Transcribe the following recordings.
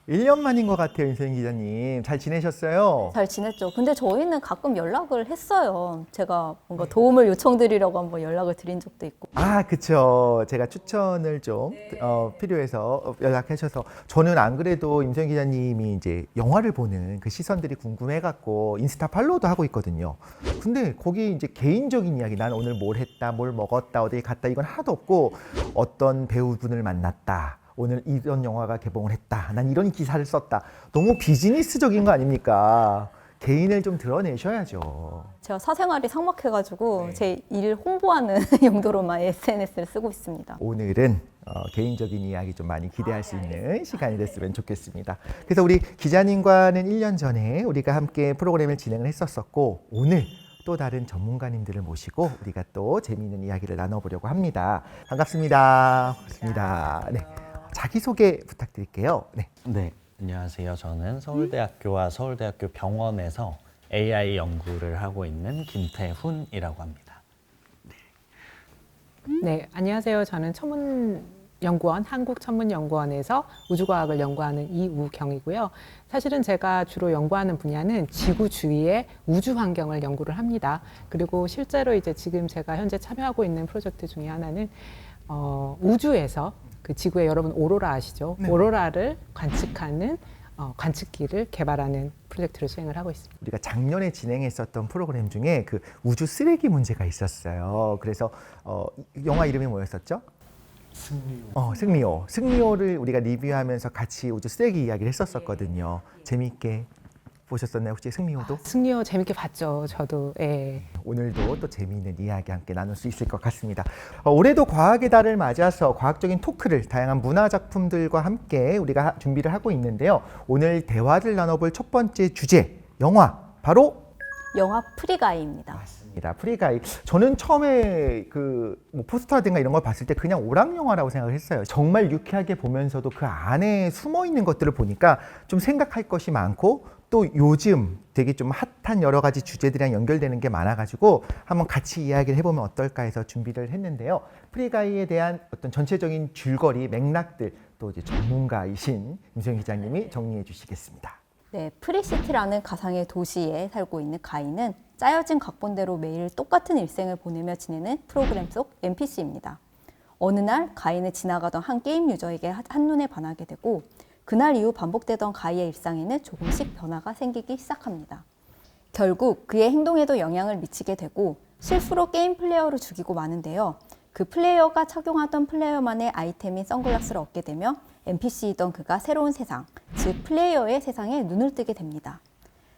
1년 만인 것 같아요, 인생 기자님. 잘 지내셨어요? 잘 지냈죠. 근데 저희는 가끔 연락을 했어요. 제가 뭔가 도움을 요청드리려고 한번 연락을 드린 적도 있고. 아, 그쵸. 제가 추천을 좀 필요해서 연락하셔서 저는 안 그래도 임소영 기자님이 이제 영화를 보는 그 시선들이 궁금해갖고 인스타 팔로우도 하고 있거든요. 근데 거기 이제 개인적인 이야기, 난 오늘 뭘 했다, 뭘 먹었다, 어디 갔다 이건 하나도 없고 어떤 배우분을 만났다. 오늘 이런 영화가 개봉을 했다. 난 이런 기사를 썼다. 너무 비즈니스적인 거 아닙니까? 개인을 좀 드러내셔야죠. 제가 사생활이 삭막해가지고 제 일 홍보하는 용도로만 SNS를 쓰고 있습니다. 오늘은 개인적인 이야기 좀 많이 기대할 수 있는 시간이 됐으면 좋겠습니다. 그래서 우리 기자님과는 1년 전에 우리가 함께 프로그램을 진행을 했었었고 오늘 또 다른 전문가님들을 모시고 우리가 또 재미있는 이야기를 나눠보려고 합니다. 반갑습니다. 반갑습니다. 네. 자기소개 부탁드릴게요. 네. 네, 안녕하세요. 저는 서울대학교와 서울대학교 병원에서 AI 연구를 하고 있는 김태훈이라고 합니다. 네, 안녕하세요. 저는 천문연구원, 한국천문연구원에서 우주과학을 연구하는 이우경이고요. 사실은 제가 주로 연구하는 분야는 지구 주위의 우주 환경을 연구를 합니다. 그리고 실제로 이제 지금 제가 현재 참여하고 있는 프로젝트 중에 하나는 우주에서 그 지구에 여러분 오로라 아시죠? 네. 오로라를 관측하는 관측기를 개발하는 프로젝트를 수행을 하고 있습니다. 우리가 작년에 진행했었던 프로그램 중에 그 우주 쓰레기 문제가 있었어요. 그래서 영화 이름이 뭐였었죠? 승리호. 승리호. 승리호를 우리가 리뷰하면서 같이 우주 쓰레기 이야기를 했었었거든요. 재미있게 보셨었나요? 혹시 승리호도? 승리호 재밌게 봤죠. 저도. 예. 오늘도 또 재미있는 이야기 함께 나눌 수 있을 것 같습니다. 올해도 과학의 달을 맞아서 과학적인 토크를 다양한 문화 작품들과 함께 우리가 준비를 하고 있는데요. 오늘 대화를 나눠볼 첫 번째 주제, 영화, 바로 영화 프리가이입니다. 맞습니다. 프리가이. 저는 처음에 뭐 포스터라든가 이런 걸 봤을 때 그냥 오락 영화라고 생각을 했어요. 정말 유쾌하게 보면서도 그 안에 숨어 있는 것들을 보니까 좀 생각할 것이 많고 또 요즘 되게 좀 핫한 여러 가지 주제들이랑 연결되는 게 많아가지고 한번 같이 이야기를 해보면 어떨까 해서 준비를 했는데요. 프리가이에 대한 어떤 전체적인 줄거리, 맥락들 또 이제 전문가이신 임소영 기자님이 정리해 주시겠습니다. 네, 프리시티라는 가상의 도시에 살고 있는 가이는 짜여진 각본대로 매일 똑같은 일생을 보내며 지내는 프로그램 속 NPC입니다. 어느 날 가이는 지나가던 한 게임 유저에게 한눈에 반하게 되고 그날 이후 반복되던 가이의 일상에는 조금씩 변화가 생기기 시작합니다. 결국 그의 행동에도 영향을 미치게 되고 실수로 게임 플레이어를 죽이고 마는데요. 그 플레이어가 착용하던 플레이어만의 아이템인 선글라스를 얻게 되며 NPC이던 그가 새로운 세상, 즉 플레이어의 세상에 눈을 뜨게 됩니다.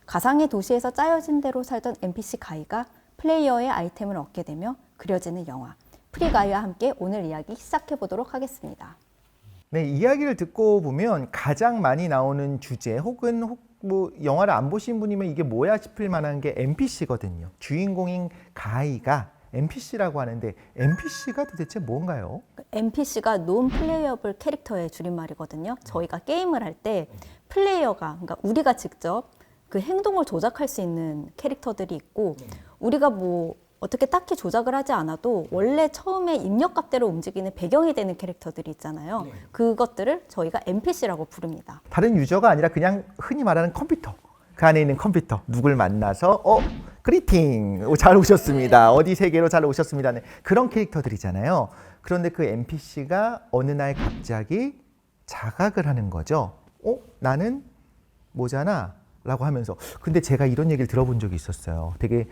가상의 도시에서 짜여진 대로 살던 NPC 가이가 플레이어의 아이템을 얻게 되며 그려지는 영화 프리가이와 함께 오늘 이야기 시작해 보도록 하겠습니다. 네, 이야기를 듣고 보면 가장 많이 나오는 주제 혹은 뭐 영화를 안 보신 분이면 이게 뭐야 싶을 만한 게 NPC거든요. 주인공인 가이가 NPC라고 하는데 NPC가 도대체 뭔가요? NPC가 Non-Playable 캐릭터의 줄임말이거든요. 저희가 게임을 할 때 플레이어가, 그러니까 우리가 직접 그 행동을 조작할 수 있는 캐릭터들이 있고 우리가 뭐 어떻게 딱히 조작을 하지 않아도 원래 처음에 입력값대로 움직이는 배경이 되는 캐릭터들이 있잖아요. 그것들을 저희가 NPC라고 부릅니다. 다른 유저가 아니라 그냥 흔히 말하는 컴퓨터. 그 안에 있는 컴퓨터. 누굴 만나서 그리팅. 잘 오셨습니다. 어디 세계로 잘 오셨습니다. 그런 캐릭터들이잖아요. 그런데 그 NPC가 어느 날 갑자기 자각을 하는 거죠. 나는 뭐잖아? 라고 하면서. 근데 제가 이런 얘기를 들어본 적이 있었어요. 되게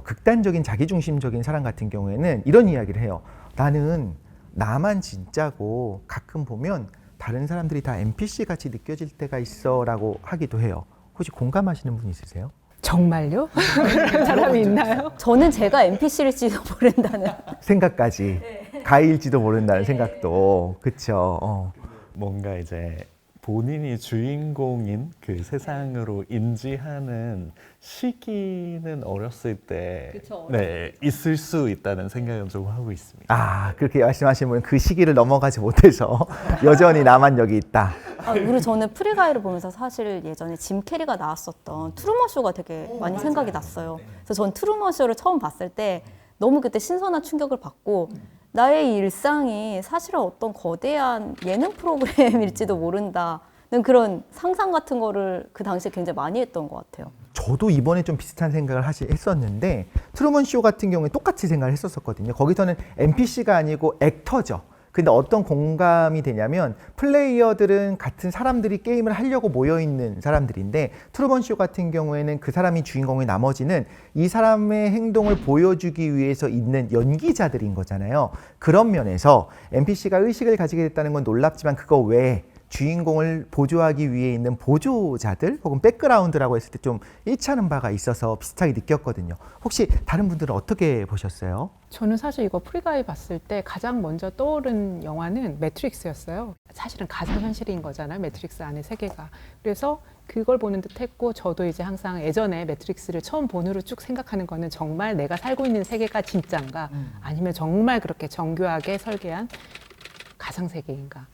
극단적인 자기중심적인 사람 같은 경우에는 이런 이야기를 해요. 나는 나만 진짜고 가끔 보면 다른 사람들이 다 NPC 같이 느껴질 때가 있어 라고 하기도 해요. 혹시 공감하시는 분 있으세요? 정말요? 그런 사람이 있나요? 저는 제가 NPC일지도 모른다는. 생각까지. 가일지도 모른다는 생각도. 그쵸. 뭔가 이제 본인이 주인공인 그 세상으로 인지하는 시기는 어렸을 때 네, 있을 수 있다는 생각은 좀 하고 있습니다. 아, 그렇게 말씀하시는 분은 그 시기를 넘어가지 못해서 여전히 나만 여기 있다. 그리고 저는 프리가이를 보면서 사실 예전에 짐 캐리가 나왔었던 트루먼 쇼가 되게 많이 생각이 났어요. 그래서 전 트루먼 쇼를 처음 봤을 때 너무 그때 신선한 충격을 받고 나의 일상이 사실은 어떤 거대한 예능 프로그램일지도 모른다. 그런 상상 같은 거를 그 당시에 굉장히 많이 했던 것 같아요. 저도 이번에 좀 비슷한 생각을 했었는데 트루먼 쇼 같은 경우에 똑같이 생각을 했었거든요. 거기서는 NPC가 아니고 액터죠. 근데 어떤 공감이 되냐면 플레이어들은 같은 사람들이 게임을 하려고 모여있는 사람들인데 트루먼 쇼 같은 경우에는 그 사람이 주인공의 나머지는 이 사람의 행동을 보여주기 위해서 있는 연기자들인 거잖아요. 그런 면에서 NPC가 의식을 가지게 됐다는 건 놀랍지만 그거 외에 주인공을 보조하기 위해 있는 보조자들 혹은 백그라운드라고 했을 때 좀 일치하는 바가 있어서 비슷하게 느꼈거든요. 혹시 다른 분들은 어떻게 보셨어요? 저는 사실 이거 프리가이 봤을 때 가장 먼저 떠오른 영화는 매트릭스였어요. 사실은 가상현실인 거잖아요. 매트릭스 안의 세계가. 그래서 그걸 보는 듯 했고 저도 이제 항상 예전에 매트릭스를 처음 본으로 쭉 생각하는 거는 정말 내가 살고 있는 세계가 진짠가 아니면 정말 그렇게 정교하게 설계한 가상세계인가.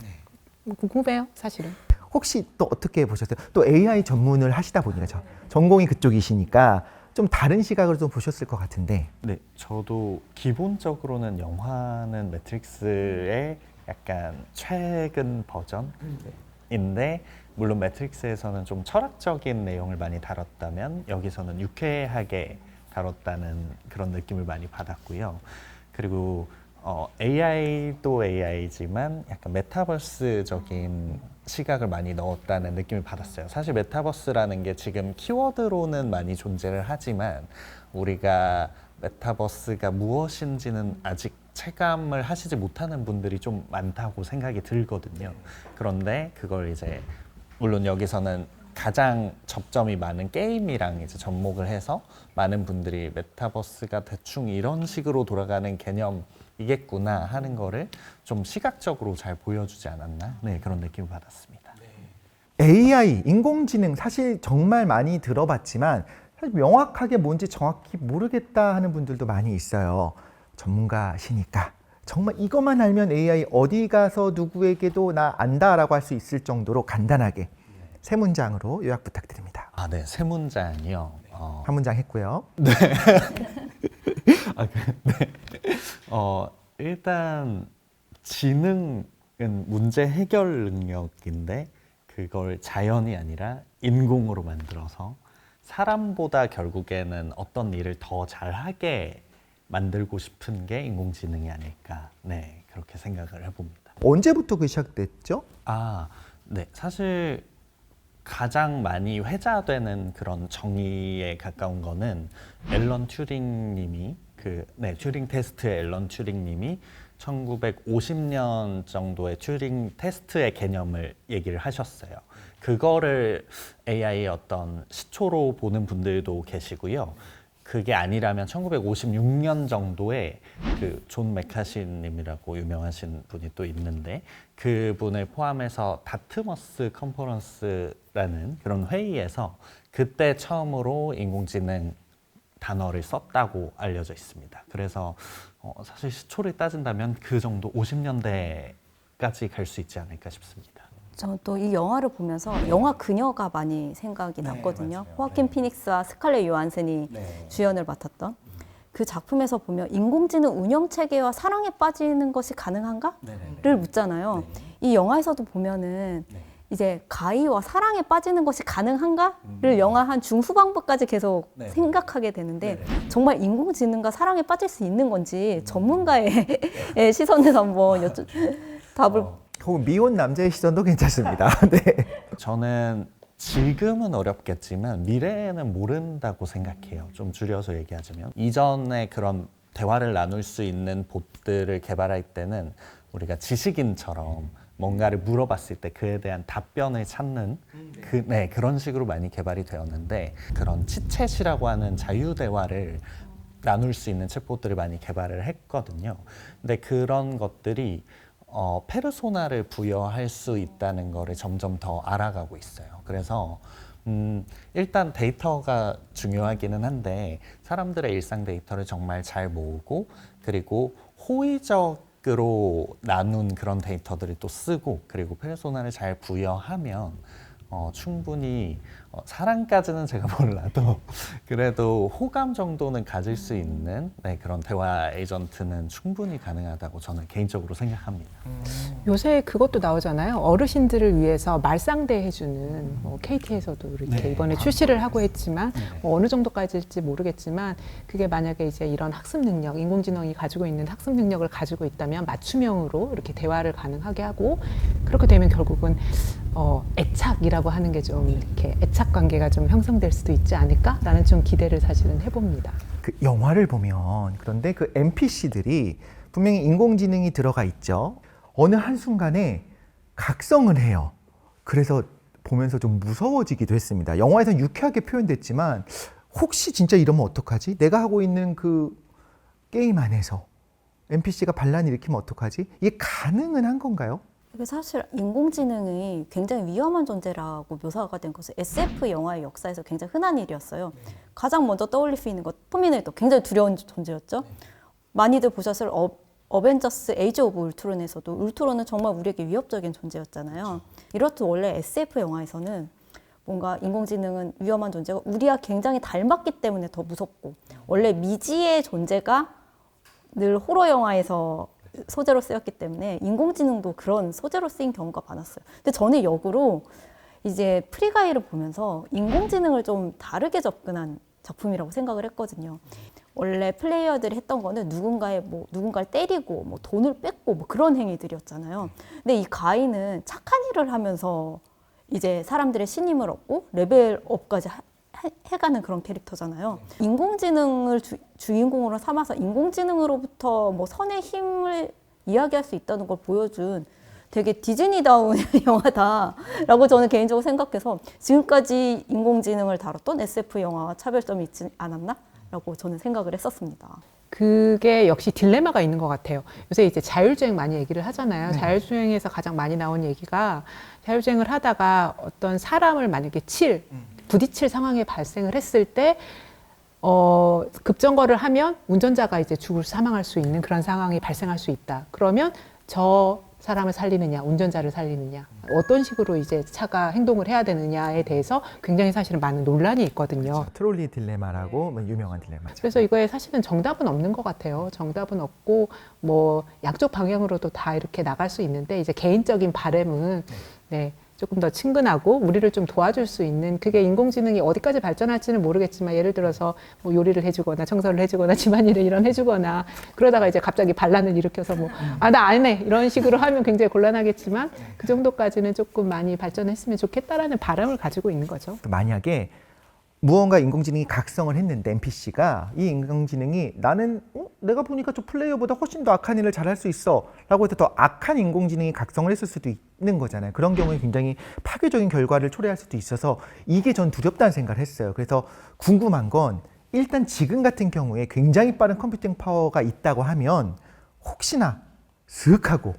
궁금해요, 사실은. 혹시 또 어떻게 보셨어요? 또 AI 전문을 하시다 보니까 전공이 그쪽이시니까 좀 다른 시각으로 좀 보셨을 것 같은데. 네, 저도 기본적으로는 영화는 매트릭스의 약간 최근 버전인데 물론 매트릭스에서는 좀 철학적인 내용을 많이 다뤘다면 여기서는 유쾌하게 다뤘다는 그런 느낌을 많이 받았고요. 그리고 AI도 AI지만 약간 메타버스적인 시각을 많이 넣었다는 느낌을 받았어요. 사실 메타버스라는 게 지금 키워드로는 많이 존재를 하지만 우리가 메타버스가 무엇인지는 아직 체감을 하시지 못하는 분들이 좀 많다고 생각이 들거든요. 그런데 그걸 이제 물론 여기서는 가장 접점이 많은 게임이랑 이제 접목을 해서 많은 분들이 메타버스가 대충 이런 식으로 돌아가는 개념이겠구나 하는 거를 좀 시각적으로 잘 보여주지 않았나? 네, 그런 느낌을 받았습니다. AI, 인공지능 사실 정말 많이 들어봤지만 사실 명확하게 뭔지 정확히 모르겠다 하는 분들도 많이 있어요. 전문가시니까 정말 이것만 알면 AI 어디 가서 누구에게도 나 안다라고 할 수 있을 정도로 간단하게 세 문장으로 요약 부탁드립니다. 아, 네, 세 문장이요. 한 문장 했고요. 일단 지능은 문제 해결 능력인데 그걸 자연이 아니라 인공으로 만들어서 사람보다 결국에는 어떤 일을 더 잘하게 만들고 싶은 게 인공지능이 아닐까. 네, 그렇게 생각을 해봅니다. 언제부터 그 시작됐죠? 아, 네, 사실 가장 많이 회자되는 그런 정의에 가까운 거는 앨런 튜링님이 튜링 테스트의 앨런 튜링님이 1950년 정도의 튜링 테스트의 개념을 얘기를 하셨어요. 그거를 AI의 어떤 시초로 보는 분들도 계시고요. 그게 아니라면 1956년 정도에 그 존 맥카시님이라고 유명하신 분이 또 있는데 그분을 포함해서 다트머스 컨퍼런스라는 그런 회의에서 그때 처음으로 인공지능 단어를 썼다고 알려져 있습니다. 그래서 사실 시초를 따진다면 그 정도 50년대까지 갈 수 있지 않을까 싶습니다. 저는 또 이 영화를 보면서 영화 그녀가 많이 생각이 났거든요. 호아킨 피닉스와 스칼렛 요한슨이 주연을 맡았던 그 작품에서 보면 인공지능 운영 체계와 사랑에 빠지는 것이 가능한가?를 묻잖아요. 이 영화에서도 보면은 이제 가의와 사랑에 빠지는 것이 가능한가?를 영화 한 중후반부까지 계속 생각하게 되는데 정말 인공지능과 사랑에 빠질 수 있는 건지 전문가의 시선에서 한번 답을 혹은 미혼 남자의 시선도 괜찮습니다. 네. 저는 지금은 어렵겠지만 미래에는 모른다고 생각해요. 좀 줄여서 얘기하자면 이전에 그런 대화를 나눌 수 있는 봇들을 개발할 때는 우리가 지식인처럼 뭔가를 물어봤을 때 그에 대한 답변을 찾는 그런 식으로 많이 개발이 되었는데 그런 치챗이라고 하는 자유대화를 나눌 수 있는 챗봇들을 많이 개발을 했거든요. 근데 그런 것들이 페르소나를 부여할 수 있다는 거를 점점 더 알아가고 있어요. 그래서 일단 데이터가 중요하기는 한데 사람들의 일상 데이터를 정말 잘 모으고 그리고 호의적으로 나눈 그런 데이터들을 또 쓰고 그리고 페르소나를 잘 부여하면 충분히 사랑까지는 제가 몰라도 그래도 호감 정도는 가질 수 있는 네, 그런 대화 에이전트는 충분히 가능하다고 저는 개인적으로 생각합니다. 요새 그것도 나오잖아요. 어르신들을 위해서 말상대 해주는 뭐 KT에서도 이렇게 네. 이번에 출시를 하고 했지만 네. 뭐 어느 정도까지일지 모르겠지만 그게 만약에 이제 이런 학습 능력, 인공지능이 가지고 있는 학습 능력을 가지고 있다면 맞춤형으로 이렇게 대화를 가능하게 하고 그렇게 되면 결국은 애착이라고 하는 게 좀 이렇게 애착 관계가 좀 형성될 수도 있지 않을까라는 좀 기대를 사실은 해봅니다. 그 영화를 보면 그런데 그 NPC들이 분명히 인공지능이 들어가 있죠. 어느 한순간에 각성을 해요. 그래서 보면서 좀 무서워지기도 했습니다. 영화에서는 유쾌하게 표현됐지만 혹시 진짜 이러면 어떡하지? 내가 하고 있는 그 게임 안에서 NPC가 반란을 일으키면 어떡하지? 이게 가능은 한 건가요? 이게 사실 인공지능이 굉장히 위험한 존재라고 묘사가 된 것은 SF 영화의 역사에서 굉장히 흔한 일이었어요. 가장 먼저 떠올릴 수 있는 것, 터미네이터 굉장히 두려운 존재였죠. 많이들 보셨을 어벤져스 에이지 오브 울트론에서도 울트론은 정말 우리에게 위협적인 존재였잖아요. 이렇듯 원래 SF 영화에서는 뭔가 인공지능은 위험한 존재가 우리와 굉장히 닮았기 때문에 더 무섭고 원래 미지의 존재가 늘 호러 영화에서 소재로 쓰였기 때문에 인공지능도 그런 소재로 쓰인 경우가 많았어요. 근데 저는 역으로 이제 프리가이를 보면서 인공지능을 좀 다르게 접근한 작품이라고 생각을 했거든요. 원래 플레이어들이 했던 거는 누군가를 때리고 뭐 돈을 뺏고 뭐 그런 행위들이었잖아요. 근데 이 가인은 착한 일을 하면서 이제 사람들의 신임을 얻고 레벨업까지 해가는 그런 캐릭터잖아요. 인공지능을 주인공으로 삼아서 인공지능으로부터 뭐 선의 힘을 이야기할 수 있다는 걸 보여준 되게 디즈니다운 영화다라고 저는 개인적으로 생각해서 지금까지 인공지능을 다뤘던 SF 영화와 차별점이 있지 않았나라고 저는 생각을 했었습니다. 그게 역시 딜레마가 있는 것 같아요. 요새 이제 자율주행 많이 얘기를 하잖아요. 네. 자율주행에서 가장 많이 나온 얘기가 자율주행을 하다가 어떤 사람을 만약에 부딪힐 상황이 발생을 했을 때 급정거를 하면 운전자가 이제 사망할 수 있는 그런 상황이 발생할 수 있다. 그러면 저 사람을 살리느냐, 운전자를 살리느냐, 어떤 식으로 이제 차가 행동을 해야 되느냐에 대해서 굉장히 사실은 많은 논란이 있거든요. 트롤리 딜레마라고 뭐 유명한 딜레마죠. 그래서 이거에 사실은 정답은 없는 것 같아요. 정답은 없고 뭐 양쪽 방향으로도 다 이렇게 나갈 수 있는데 이제 개인적인 바람은 네. 조금 더 친근하고 우리를 좀 도와줄 수 있는 그게 인공지능이 어디까지 발전할지는 모르겠지만 예를 들어서 뭐 요리를 해주거나 청소를 해주거나 집안일을 해주거나 그러다가 이제 갑자기 반란을 일으켜서 뭐 나 안 해 이런 식으로 하면 굉장히 곤란하겠지만 그 정도까지는 조금 많이 발전했으면 좋겠다라는 바람을 가지고 있는 거죠. 만약에 무언가 인공지능이 각성을 했는데 NPC가 이 인공지능이 나는 내가 보니까 저 플레이어보다 훨씬 더 악한 일을 잘할 수 있어 라고 해서 더 악한 인공지능이 각성을 했을 수도 있는 거잖아요. 그런 경우에 굉장히 파괴적인 결과를 초래할 수도 있어서 이게 전 두렵다는 생각을 했어요. 그래서 궁금한 건 일단 지금 같은 경우에 굉장히 빠른 컴퓨팅 파워가 있다고 하면 혹시나 슥 하고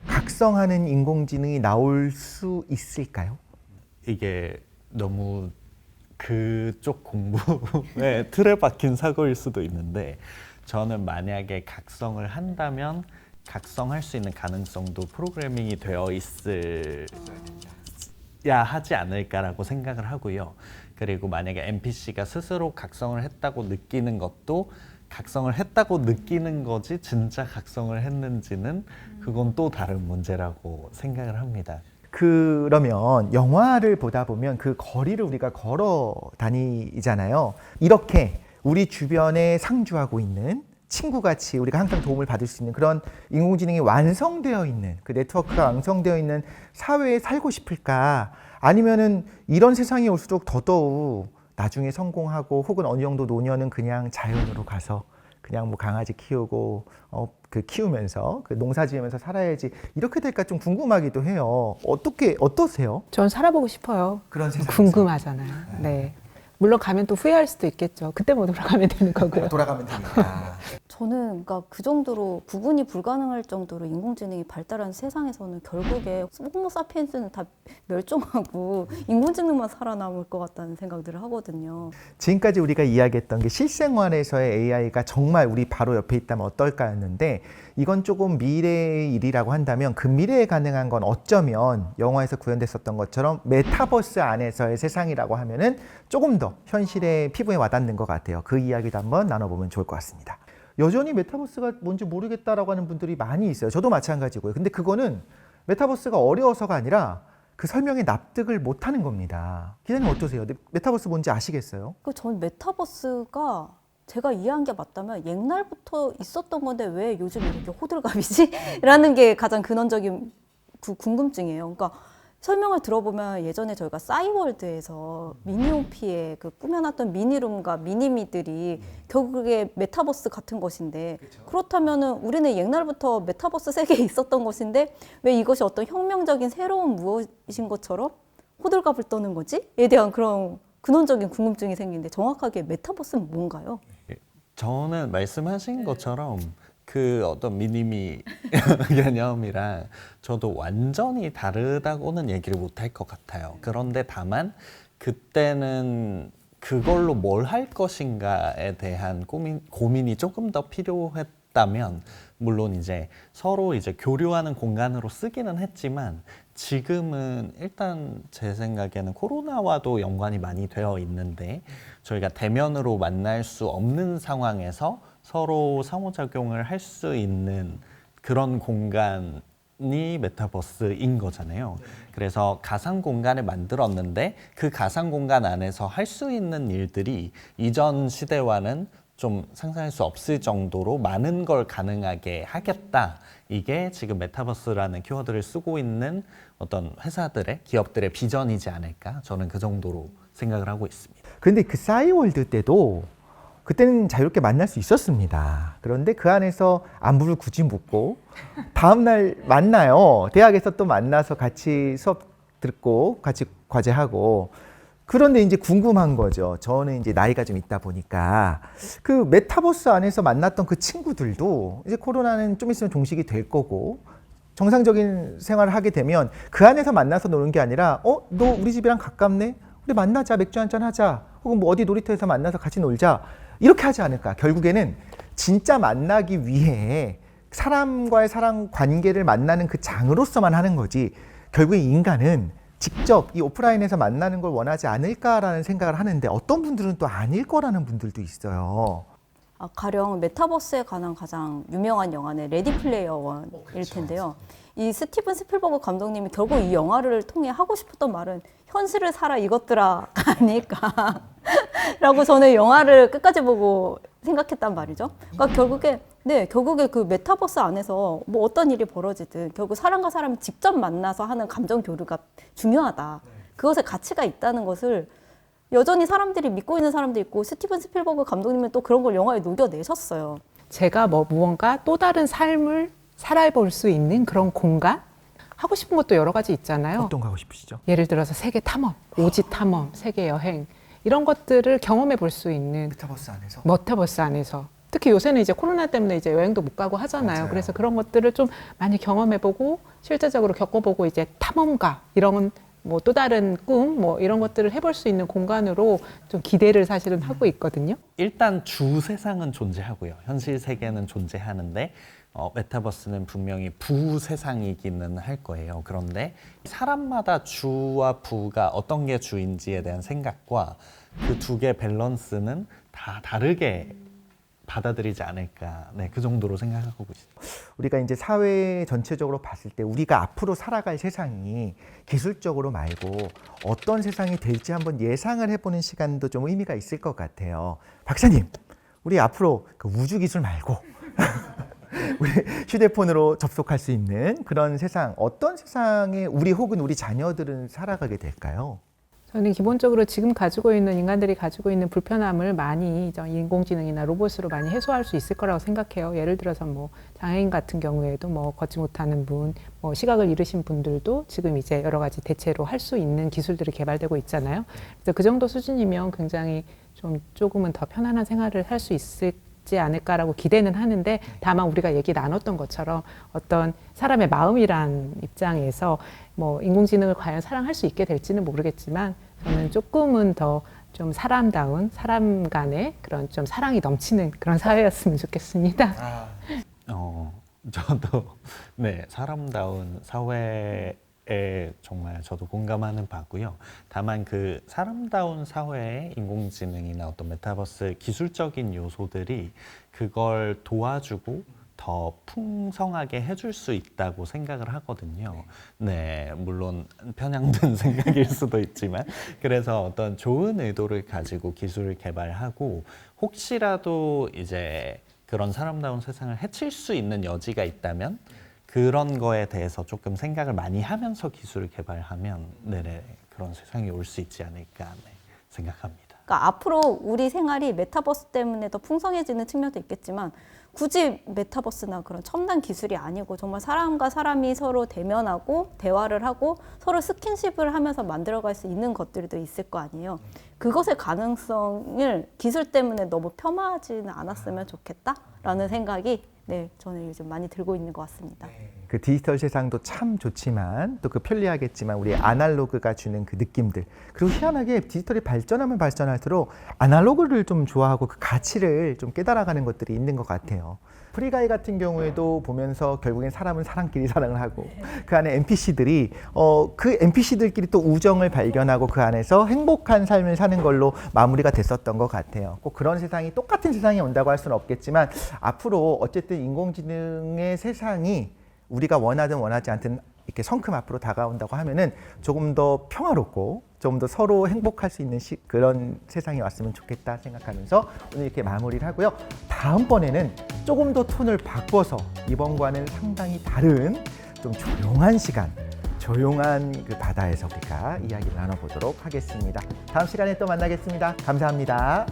각성하는 인공지능이 나올 수 있을까요? 이게 너무 그쪽 공부에 틀에 박힌 사고일 수도 있는데 저는 만약에 각성을 한다면 각성할 수 있는 가능성도 프로그래밍이 되어 있어야 하지 않을까라고 생각을 하고요. 그리고 만약에 NPC가 스스로 각성을 했다고 느끼는 것도 각성을 했다고 느끼는 거지 진짜 각성을 했는지는 그건 또 다른 문제라고 생각을 합니다. 그러면 영화를 보다 보면 그 거리를 우리가 걸어 다니잖아요. 이렇게 우리 주변에 상주하고 있는 친구같이 우리가 항상 도움을 받을 수 있는 그런 인공지능이 완성되어 있는 그 네트워크가 완성되어 있는 사회에 살고 싶을까? 아니면은 이런 세상이 올수록 더더욱 나중에 성공하고 혹은 어느 정도 노년은 그냥 자연으로 가서 그냥 뭐 강아지 키우고 키우면서 그 농사 지으면서 살아야지 이렇게 될까 좀 궁금하기도 해요. 어떠세요? 전 살아보고 싶어요. 그런 세상에서. 궁금하잖아요. 네. 물론 가면 또 후회할 수도 있겠죠. 그때 못 돌아가면 되는 거고요. 돌아가면 됩니다. 저는 그러니까 그 정도로 구분이 불가능할 정도로 인공지능이 발달한 세상에서는 결국에 호모사피엔스는 다 멸종하고 인공지능만 살아남을 것 같다는 생각들을 하거든요. 지금까지 우리가 이야기했던 게 실생활에서의 AI가 정말 우리 바로 옆에 있다면 어떨까였는데 이건 조금 미래의 일이라고 한다면 그 미래에 가능한 건 어쩌면 영화에서 구현됐었던 것처럼 메타버스 안에서의 세상이라고 하면은 조금 더 현실의 피부에 와닿는 것 같아요. 그 이야기도 한번 나눠보면 좋을 것 같습니다. 여전히 메타버스가 뭔지 모르겠다라고 하는 분들이 많이 있어요. 저도 마찬가지고요. 근데 그거는 메타버스가 어려워서가 아니라 그 설명에 납득을 못하는 겁니다. 기자님 어떠세요? 메타버스 뭔지 아시겠어요? 전 메타버스가 제가 이해한 게 맞다면 옛날부터 있었던 건데 왜 요즘 이렇게 호들갑이지? 라는 게 가장 근원적인 궁금증이에요. 그러니까 설명을 들어보면 예전에 저희가 싸이월드에서 미니홈피에 그 꾸며놨던 미니룸과 미니미들이 결국에 메타버스 같은 것인데 그렇다면은 우리는 옛날부터 메타버스 세계에 있었던 것인데 왜 이것이 어떤 혁명적인 새로운 무엇인 것처럼 호들갑을 떠는 거지?에 대한 그런 근원적인 궁금증이 생기는데 정확하게 메타버스는 뭔가요? 저는 말씀하신 것처럼 그 어떤 미니미 개념이랑 저도 완전히 다르다고는 얘기를 못할 것 같아요. 그런데 다만 그때는 그걸로 뭘 할 것인가에 대한 고민이 조금 더 필요했다면 물론 이제 서로 이제 교류하는 공간으로 쓰기는 했지만 지금은 일단 제 생각에는 코로나와도 연관이 많이 되어 있는데 저희가 대면으로 만날 수 없는 상황에서 서로 상호작용을 할 수 있는 그런 공간이 메타버스인 거잖아요. 그래서 가상 공간을 만들었는데 그 가상 공간 안에서 할 수 있는 일들이 이전 시대와는 좀 상상할 수 없을 정도로 많은 걸 가능하게 하겠다. 이게 지금 메타버스라는 키워드를 쓰고 있는 어떤 회사들의, 기업들의 비전이지 않을까? 저는 그 정도로 생각을 하고 있습니다. 그런데 그 싸이월드 때도 그때는 자유롭게 만날 수 있었습니다. 그런데 그 안에서 안부를 굳이 묻고 다음날 만나요. 대학에서 또 만나서 같이 수업 듣고 같이 과제하고 그런데 이제 궁금한 거죠. 저는 이제 나이가 좀 있다 보니까 그 메타버스 안에서 만났던 그 친구들도 이제 코로나는 좀 있으면 종식이 될 거고 정상적인 생활을 하게 되면 그 안에서 만나서 노는 게 아니라 너 우리 집이랑 가깝네? 우리 만나자, 맥주 한잔 하자. 혹은 뭐 어디 놀이터에서 만나서 같이 놀자. 이렇게 하지 않을까. 결국에는 진짜 만나기 위해 사람과의 사람 관계를 만나는 그 장으로서만 하는 거지 결국에 인간은 직접 이 오프라인에서 만나는 걸 원하지 않을까라는 생각을 하는데 어떤 분들은 또 아닐 거라는 분들도 있어요. 가령 메타버스에 관한 가장 유명한 영화는 레디 플레이어 원일 텐데요. 이 스티븐 스필버그 감독님이 결국 이 영화를 통해 하고 싶었던 말은 현실을 살아 이것들아 아닐까 라고 저는 영화를 끝까지 보고 생각했단 말이죠. 그러니까 결국에 그 메타버스 안에서 뭐 어떤 일이 벌어지든 결국 사람과 사람이 직접 만나서 하는 감정 교류가 중요하다. 그것에 가치가 있다는 것을 여전히 사람들이 믿고 있는 사람도 있고 스티븐 스필버그 감독님은 또 그런 걸 영화에 녹여내셨어요. 제가 무언가 또 다른 삶을 살아볼 수 있는 그런 공간? 하고 싶은 것도 여러 가지 있잖아요. 어떤 거 하고 싶으시죠? 예를 들어서 세계 탐험, 오지 탐험, 세계 여행 이런 것들을 경험해 볼 수 있는 메타버스 안에서 특히 요새는 이제 코로나 때문에 이제 여행도 못 가고 하잖아요. 맞아요. 그래서 그런 것들을 좀 많이 경험해 보고 실제적으로 겪어보고 이제 탐험가 이런 뭐 또 다른 꿈 뭐 이런 것들을 해볼 수 있는 공간으로 좀 기대를 사실은 하고 있거든요. 일단 주 세상은 존재하고요. 현실 세계는 존재하는데 메타버스는 분명히 부 세상이기는 할 거예요. 그런데 사람마다 주와 부가 어떤 게 주인지에 대한 생각과 그 두 개 밸런스는 다 다르게 받아들이지 않을까. 네, 그 정도로 생각하고 있습니다. 우리가 이제 사회 전체적으로 봤을 때 우리가 앞으로 살아갈 세상이 기술적으로 말고 어떤 세상이 될지 한번 예상을 해보는 시간도 좀 의미가 있을 것 같아요. 박사님, 우리 앞으로 그 우주 기술 말고 우리 휴대폰으로 접속할 수 있는 그런 세상, 어떤 세상에 우리 혹은 우리 자녀들은 살아가게 될까요? 저는 기본적으로 지금 가지고 있는 인간들이 가지고 있는 불편함을 많이 인공지능이나 로봇으로 많이 해소할 수 있을 거라고 생각해요. 예를 들어서 뭐 장애인 같은 경우에도 뭐 걷지 못하는 분, 뭐 시각을 잃으신 분들도 지금 이제 여러 가지 대체로 할 수 있는 기술들이 개발되고 있잖아요. 그래서 그 정도 수준이면 굉장히 좀 조금은 더 편안한 생활을 할 수 있을 있지 않을까라고 기대는 하는데 다만 우리가 얘기 나눴던 것처럼 어떤 사람의 마음이란 입장에서 뭐 인공지능을 과연 사랑할 수 있게 될지는 모르겠지만 저는 조금은 더 좀 사람다운 사람 간의 그런 좀 사랑이 넘치는 그런 사회였으면 좋겠습니다. 저도 네, 사람다운 사회에 정말 저도 공감하는 바고요. 다만 그 사람다운 사회에 인공지능이나 어떤 메타버스 기술적인 요소들이 그걸 도와주고 더 풍성하게 해줄 수 있다고 생각을 하거든요. 네, 물론 편향된 생각일 수도 있지만 그래서 어떤 좋은 의도를 가지고 기술을 개발하고 혹시라도 이제 그런 사람다운 세상을 해칠 수 있는 여지가 있다면 그런 거에 대해서 조금 생각을 많이 하면서 기술을 개발하면 네네 그런 세상이 올 수 있지 않을까 생각합니다. 그러니까 앞으로 우리 생활이 메타버스 때문에 더 풍성해지는 측면도 있겠지만 굳이 메타버스나 그런 첨단 기술이 아니고 정말 사람과 사람이 서로 대면하고 대화를 하고 서로 스킨십을 하면서 만들어갈 수 있는 것들도 있을 거 아니에요. 그것의 가능성을 기술 때문에 너무 폄하하지는 않았으면 좋겠다라는 생각이 네, 저는 요즘 많이 들고 있는 것 같습니다. 그 디지털 세상도 참 좋지만 또 그 편리하겠지만 우리 아날로그가 주는 그 느낌들 그리고 희한하게 디지털이 발전하면 발전할수록 아날로그를 좀 좋아하고 그 가치를 좀 깨달아가는 것들이 있는 것 같아요. 프리가이 같은 경우에도 보면서 결국엔 사람은 사람끼리 사랑을 하고 그 안에 NPC들이 그 NPC들끼리 또 우정을 발견하고 그 안에서 행복한 삶을 사는 걸로 마무리가 됐었던 것 같아요. 꼭 그런 세상이 똑같은 세상이 온다고 할 수는 없겠지만 앞으로 어쨌든 인공지능의 세상이 우리가 원하든 원하지 않든 이렇게 성큼 앞으로 다가온다고 하면은 조금 더 평화롭고 좀 더 서로 행복할 수 있는 그런 세상이 왔으면 좋겠다 생각하면서 오늘 이렇게 마무리를 하고요. 다음번에는 조금 더 톤을 바꿔서 이번과는 상당히 다른 좀 조용한 시간, 조용한 그 바다에서 우리가 이야기를 나눠보도록 하겠습니다. 다음 시간에 또 만나겠습니다. 감사합니다.